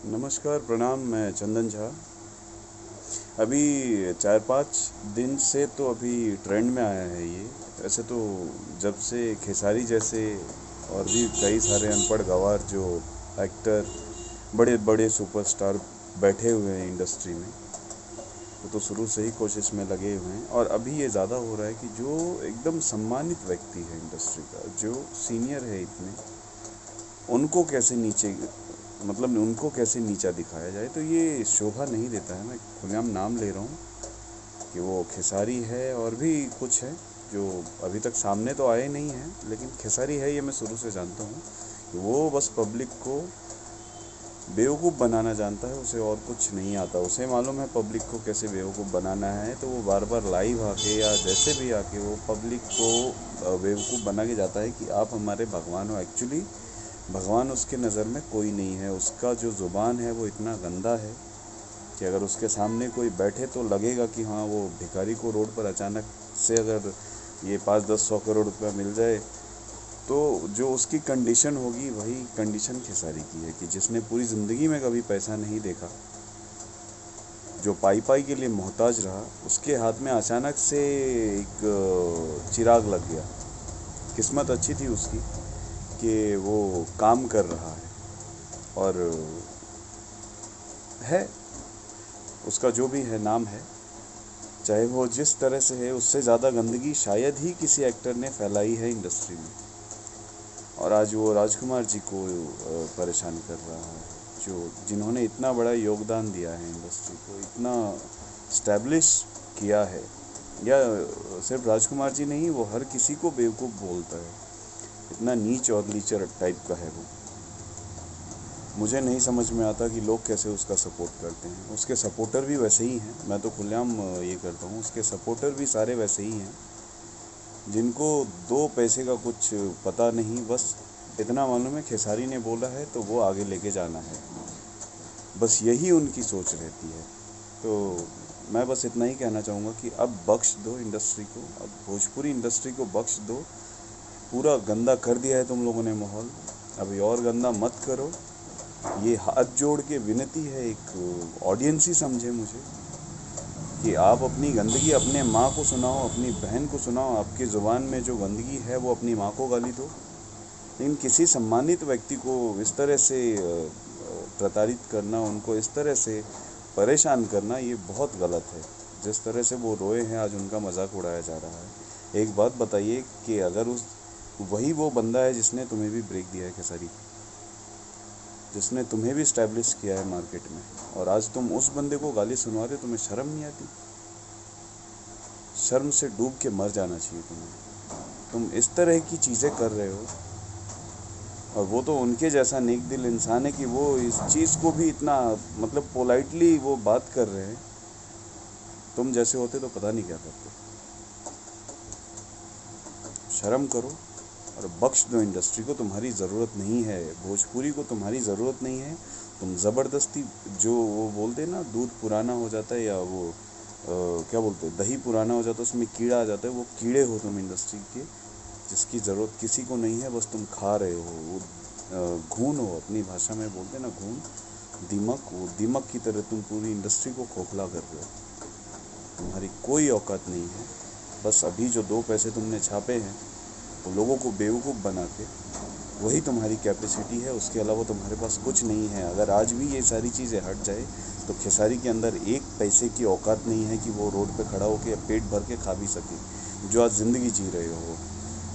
नमस्कार, प्रणाम। मैं चंदन झा। अभी 4-5 दिन से तो अभी ट्रेंड में आया है ये। ऐसे तो जब से खेसारी जैसे और भी कई सारे अनपढ़ गँवार जो एक्टर, बड़े बड़े सुपरस्टार बैठे हुए हैं इंडस्ट्री में, वो तो शुरू से ही कोशिश में लगे हुए हैं। और अभी ये ज़्यादा हो रहा है कि जो एकदम सम्मानित व्यक्ति है इंडस्ट्री का, जो सीनियर है इतने, उनको कैसे नीचे, मतलब उनको कैसे नीचा दिखाया जाए, तो ये शोभा नहीं देता है। मैं खुलेआम नाम ले रहा हूँ कि वो खेसारी है और भी कुछ है जो अभी तक सामने तो आए नहीं हैं, लेकिन खेसारी है ये मैं शुरू से जानता हूँ कि वो बस पब्लिक को बेवकूफ़ बनाना जानता है, उसे और कुछ नहीं आता। उसे मालूम है पब्लिक को कैसे बेवकूफ़ बनाना है, तो वो बार बार लाइव आके या जैसे भी आके वो पब्लिक को बेवकूफ़ बना के जाता है कि आप हमारे भगवान हो। एक्चुअली भगवान उसके नज़र में कोई नहीं है। उसका जो ज़ुबान है वो इतना गंदा है कि अगर उसके सामने कोई बैठे तो लगेगा कि हाँ, वो भिखारी को रोड पर अचानक से अगर ये 5-10-100 करोड़ रुपया मिल जाए, तो जो उसकी कंडीशन होगी वही कंडीशन खेसारी की है कि जिसने पूरी ज़िंदगी में कभी पैसा नहीं देखा, जो पाई पाई के लिए मोहताज रहा, उसके हाथ में अचानक से एक चिराग लग गया। किस्मत अच्छी थी उसकी कि वो काम कर रहा है और है, उसका जो भी है नाम है, चाहे वो जिस तरह से है, उससे ज़्यादा गंदगी शायद ही किसी एक्टर ने फैलाई है इंडस्ट्री में। और आज वो राजकुमार जी को परेशान कर रहा है, जो जिन्होंने इतना बड़ा योगदान दिया है इंडस्ट्री को, इतना स्टैब्लिश किया है। या सिर्फ राजकुमार जी नहीं, वो हर किसी को बेवकूफ़ बोलता है, इतना नीच और लीचर टाइप का है वो। मुझे नहीं समझ में आता कि लोग कैसे उसका सपोर्ट करते हैं। उसके सपोर्टर भी वैसे ही हैं, मैं तो खुलेआम ये करता हूँ, उसके सपोर्टर भी सारे वैसे ही हैं, जिनको 2 पैसे का कुछ पता नहीं। बस इतना मालूम है खेसारी ने बोला है तो वो आगे लेके जाना है, बस यही उनकी सोच रहती है। तो मैं बस इतना ही कहना चाहूँगा कि अब बख्श दो इंडस्ट्री को, अब भोजपुरी इंडस्ट्री को बख्श दो। पूरा गंदा कर दिया है तुम लोगों ने माहौल, अभी और गंदा मत करो। ये हाथ जोड़ के विनती है, एक ऑडियंस ही समझे मुझे, कि आप अपनी गंदगी अपने माँ को सुनाओ, अपनी बहन को सुनाओ। आपकी ज़ुबान में जो गंदगी है वो अपनी माँ को गाली दो, लेकिन किसी सम्मानित व्यक्ति को इस तरह से प्रताड़ित करना, उनको इस तरह से परेशान करना, ये बहुत गलत है। जिस तरह से वो रोए हैं, आज उनका मजाक उड़ाया जा रहा है। एक बात बताइए कि अगर वही वो बंदा है जिसने तुम्हें भी ब्रेक दिया है खेसारी, जिसने तुम्हें भी इस्टेब्लिश किया है मार्केट में, और आज तुम उस बंदे को गाली सुनवा रहे हो, तुम्हें शर्म नहीं आती? शर्म से डूब के मर जाना चाहिए तुम्हें। तुम इस तरह की चीज़ें कर रहे हो, और वो तो उनके जैसा नेक दिल इंसान है कि वो इस चीज़ को भी इतना, मतलब पोलाइटली वो बात कर रहे हैं। तुम जैसे होते तो पता नहीं क्या करते। शर्म करो और बख्श दो इंडस्ट्री को, तुम्हारी ज़रूरत नहीं है। भोजपुरी को तुम्हारी ज़रूरत नहीं है। तुम ज़बरदस्ती, जो वो बोलते हैं ना, दूध पुराना हो जाता है, या वो क्या बोलते हैं, दही पुराना हो जाता है, उसमें कीड़ा आ जाता है, वो कीड़े हो तुम इंडस्ट्री के, जिसकी ज़रूरत किसी को नहीं है, बस तुम खा रहे हो। वो घून हो, अपनी भाषा में बोलते हैं ना घून, दीमक, वो दीमक की तरह तुम पूरी इंडस्ट्री को खोखला कर रहे हो। तुम्हारी कोई औकात नहीं है। बस अभी जो 2 पैसे तुमने छापे हैं, तो लोगों को बेवकूफ़ बना के, वही तुम्हारी कैपेसिटी है। उसके अलावा तुम्हारे पास कुछ नहीं है। अगर आज भी ये सारी चीज़ें हट जाए तो खेसारी के अंदर 1 पैसे की औकात नहीं है कि वो रोड पे खड़ा होकर पेट भर के खा भी सके, जो आज ज़िंदगी जी रहे हो।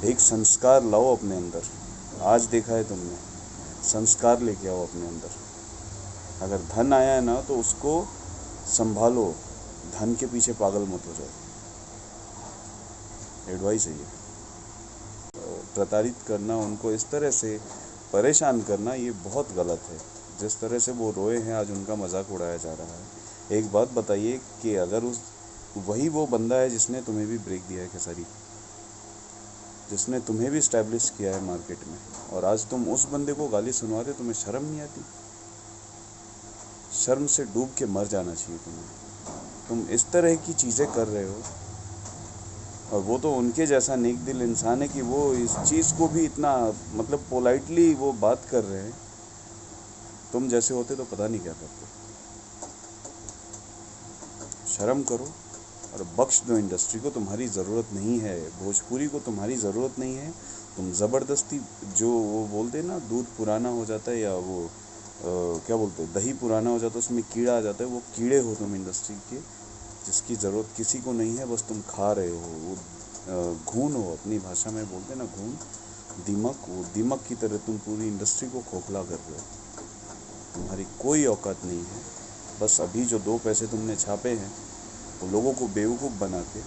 एक संस्कार लाओ अपने अंदर। आज देखा है तुमने, संस्कार लेके आओ अपने अंदर। अगर धन आया है ना, तो उसको संभालो, धन के पीछे पागल मत हो जाओ। एडवाइस है ये। प्रताड़ित करना, उनको इस तरह से परेशान करना, ये बहुत गलत है। जिस तरह से वो रोए हैं, आज उनका मजाक उड़ाया जा रहा है। एक बात बताइए कि अगर वही वो बंदा है जिसने तुम्हें भी ब्रेक दिया है खेसारी, जिसने तुम्हें भी इस्टेब्लिश किया है मार्केट में, और आज तुम उस बंदे को गाली सुनवा रहे हो, तुम्हें शर्म नहीं आती? शर्म से डूब के मर जाना चाहिए तुम्हें। तुम इस तरह की चीज़ें कर रहे हो, और वो तो उनके जैसा नेक दिल इंसान है कि वो इस चीज़ को भी इतना, मतलब पोलाइटली वो बात कर रहे हैं। तुम जैसे होते तो पता नहीं क्या करते। शर्म करो और बख्श दो इंडस्ट्री को, तुम्हारी ज़रूरत नहीं है। भोजपुरी को तुम्हारी ज़रूरत नहीं है। तुम ज़बरदस्ती, जो वो बोलते हैं ना, दूध पुराना हो जाता है, या वो क्या बोलते हैं, दही पुराना हो जाता है, उसमें कीड़ा आ जाता है, वो कीड़े हो तुम इंडस्ट्री के, जिसकी ज़रूरत किसी को नहीं है, बस तुम खा रहे हो। वो घून हो, अपनी भाषा में बोलते हैं ना घून, दीमक, वो दीमक की तरह तुम पूरी इंडस्ट्री को खोखला कर रहे हो। तुम्हारी कोई औकात नहीं है। बस अभी जो 2 पैसे तुमने छापे हैं वो लोगों को बेवकूफ़ बना के,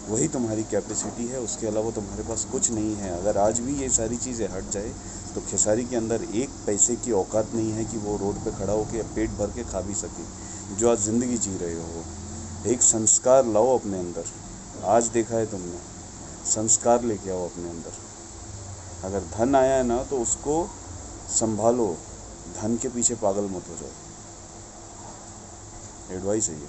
वही तुम्हारी कैपेसिटी है। उसके अलावा तुम्हारे पास कुछ नहीं है। अगर आज भी ये सारी चीज़ें हट जाए तो खेसारी के अंदर 1 पैसे की औकात नहीं है कि वो रोड पे खड़ा होकर पेट भर के खा भी सके, जो आज ज़िंदगी जी रहे हो। एक संस्कार लाओ अपने अंदर। आज देखा है तुमने, संस्कार लेके आओ अपने अंदर। अगर धन आया है ना तो उसको संभालो, धन के पीछे पागल मत हो जाओ। एडवाइस है ये।